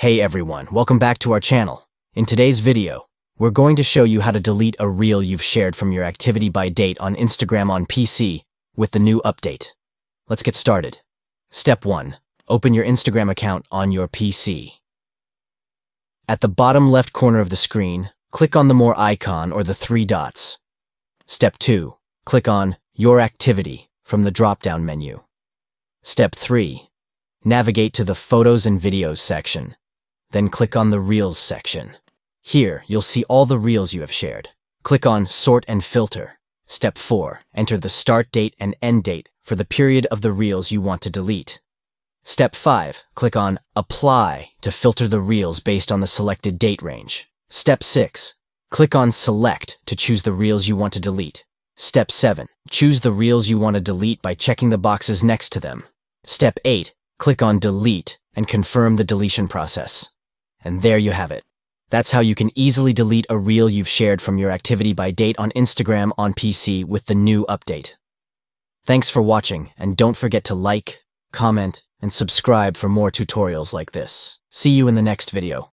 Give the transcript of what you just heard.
Hey everyone, welcome back to our channel. In today's video, we're going to show you how to delete a reel you've shared from your activity by date on Instagram on PC with the new update. Let's get started. Step 1. Open your Instagram account on your PC. At the bottom left corner of the screen, click on the More icon or the 3 dots. Step 2. Click on Your Activity from the drop-down menu. Step 3. Navigate to the Photos and Videos section. Then click on the Reels section. Here, you'll see all the reels you have shared. Click on Sort and Filter. Step 4. Enter the start date and end date for the period of the reels you want to delete. Step 5. Click on Apply to filter the reels based on the selected date range. Step 6. Click on Select to choose the reels you want to delete. Step 7. Choose the reels you want to delete by checking the boxes next to them. Step 8. Click on Delete and confirm the deletion process. And there you have it. That's how you can easily delete a reel you've shared from your activity by date on Instagram on PC with the new update. Thanks for watching, and don't forget to like, comment, and subscribe for more tutorials like this. See you in the next video.